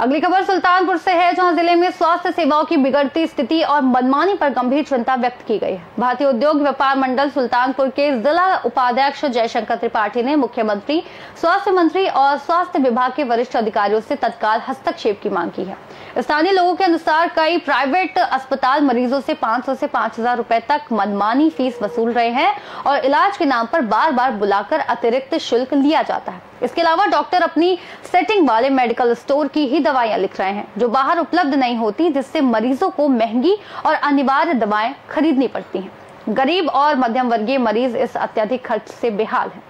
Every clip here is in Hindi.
अगली खबर सुल्तानपुर से है, जहां जिले में स्वास्थ्य सेवाओं की बिगड़ती स्थिति और मनमानी पर गंभीर चिंता व्यक्त की गई है। भारतीय उद्योग व्यापार मंडल सुल्तानपुर के जिला उपाध्यक्ष जयशंकर त्रिपाठी ने मुख्यमंत्री, स्वास्थ्य मंत्री और स्वास्थ्य विभाग के वरिष्ठ अधिकारियों से तत्काल हस्तक्षेप की मांग की है। स्थानीय लोगों के अनुसार कई प्राइवेट अस्पताल मरीजों से 500 से 5000 रुपए तक मनमानी फीस वसूल रहे हैं और इलाज के नाम पर बार बार बुलाकर अतिरिक्त शुल्क लिया जाता है। इसके अलावा डॉक्टर अपनी सेटिंग वाले मेडिकल स्टोर की ही दवाइयां लिख रहे हैं, जो बाहर उपलब्ध नहीं होती, जिससे मरीजों को महंगी और अनिवार्य दवाएं खरीदनी पड़ती हैं। गरीब और मध्यम वर्गीय मरीज इस अत्यधिक खर्च से बेहाल हैं।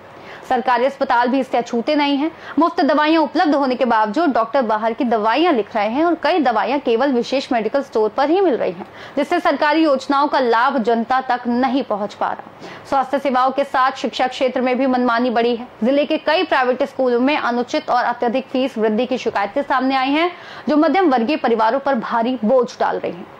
सरकारी अस्पताल भी इससे अछूते नहीं हैं। मुफ्त दवाइयां उपलब्ध होने के बावजूद डॉक्टर बाहर की दवाइयां लिख रहे हैं और कई दवाइयां केवल विशेष मेडिकल स्टोर पर ही मिल रही हैं, जिससे सरकारी योजनाओं का लाभ जनता तक नहीं पहुंच पा रहा। स्वास्थ्य सेवाओं के साथ शिक्षा क्षेत्र में भी मनमानी बढ़ी है। जिले के कई प्राइवेट स्कूलों में अनुचित और अत्यधिक फीस वृद्धि की शिकायतें सामने आई हैं, जो मध्यम वर्गीय परिवारों पर भारी बोझ डाल रही हैं।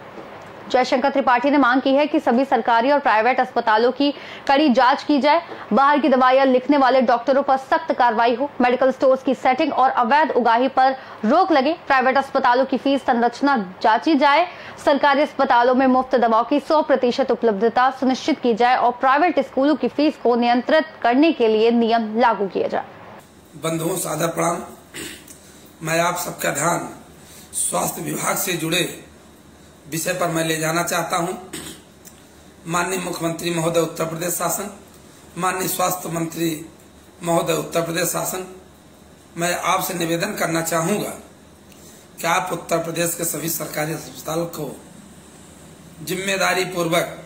जयशंकर त्रिपाठी ने मांग की है कि सभी सरकारी और प्राइवेट अस्पतालों की कड़ी जांच की जाए, बाहर की दवाइयां लिखने वाले डॉक्टरों पर सख्त कार्रवाई हो, मेडिकल स्टोर्स की सेटिंग और अवैध उगाही पर रोक लगे, प्राइवेट अस्पतालों की फीस संरचना जांची जाए, सरकारी अस्पतालों में मुफ्त दवाओं की 100% उपलब्धता सुनिश्चित की जाए और प्राइवेट स्कूलों की फीस को नियंत्रित करने के लिए नियम लागू किए जाए। बंधुओं सादर प्रणाम। मैं आप सबका ध्यान स्वास्थ्य विभाग से जुड़े विषय पर मैं ले जाना चाहता हूं। माननीय मुख्यमंत्री महोदय उत्तर प्रदेश शासन, माननीय स्वास्थ्य मंत्री महोदय उत्तर प्रदेश शासन, मैं आपसे निवेदन करना चाहूंगा कि आप उत्तर प्रदेश के सभी सरकारी अस्पतालों को जिम्मेदारी पूर्वक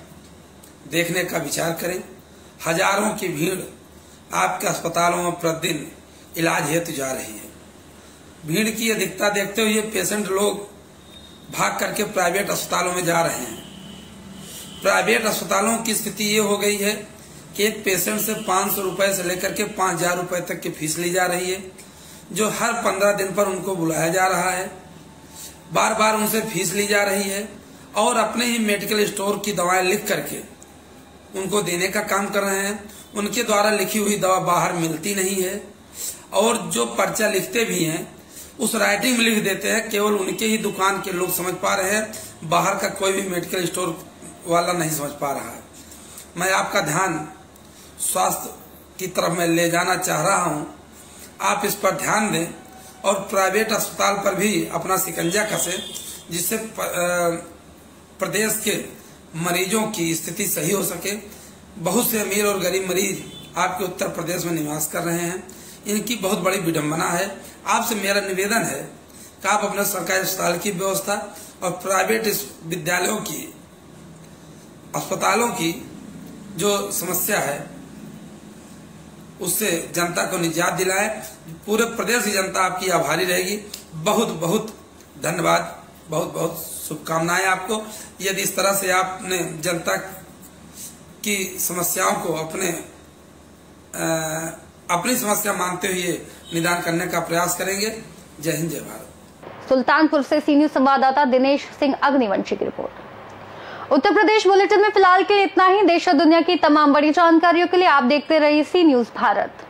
देखने का विचार करें। हजारों की भीड़ आपके अस्पतालों में प्रतिदिन इलाज हेतु जा रही है। भीड़ की अधिकता देखते हुए पेशेंट लोग भाग करके प्राइवेट अस्पतालों में जा रहे हैं। प्राइवेट अस्पतालों की स्थिति ये हो गई है कि एक पेशेंट से 500 रुपए से लेकर के 5000 रुपए तक की फीस ली जा रही है, जो हर 15 दिन पर उनको बुलाया जा रहा है, बार बार उनसे फीस ली जा रही है और अपने ही मेडिकल स्टोर की दवाएं लिख करके उनको देने का काम कर रहे हैं। उनके द्वारा लिखी हुई दवा बाहर मिलती नहीं है और जो पर्चा लिखते भी हैं उस राइटिंग में लिख देते हैं, केवल उनके ही दुकान के लोग समझ पा रहे हैं, बाहर का कोई भी मेडिकल स्टोर वाला नहीं समझ पा रहा है। मैं आपका ध्यान स्वास्थ्य की तरफ मैं ले जाना चाह रहा हूं, आप इस पर ध्यान दें और प्राइवेट अस्पताल पर भी अपना शिकंजा कसे, जिससे प्रदेश के मरीजों की स्थिति सही हो सके। बहुत से अमीर और गरीब मरीज आपके उत्तर प्रदेश में निवास कर रहे हैं, इनकी बहुत बड़ी विडंबना है। आपसे मेरा निवेदन है कि आप अपने सरकारी अस्पताल की व्यवस्था और प्राइवेट विद्यालयों की, अस्पतालों की जो समस्या है उससे जनता को निजात दिलाए। पूरे प्रदेश की जनता आपकी आभारी रहेगी। बहुत बहुत धन्यवाद, बहुत बहुत शुभकामनाएं आपको। यदि इस तरह से आपने जनता की समस्याओं को अपनी समस्या मानते हुए निदान करने का प्रयास करेंगे। जय हिंद, जय भारत। सुल्तानपुर से सी न्यूज संवाददाता दिनेश सिंह अग्निवंशी की रिपोर्ट। उत्तर प्रदेश बुलेटिन में फिलहाल के लिए इतना ही। देश और दुनिया की तमाम बड़ी जानकारियों के लिए आप देखते रहिए सी न्यूज भारत।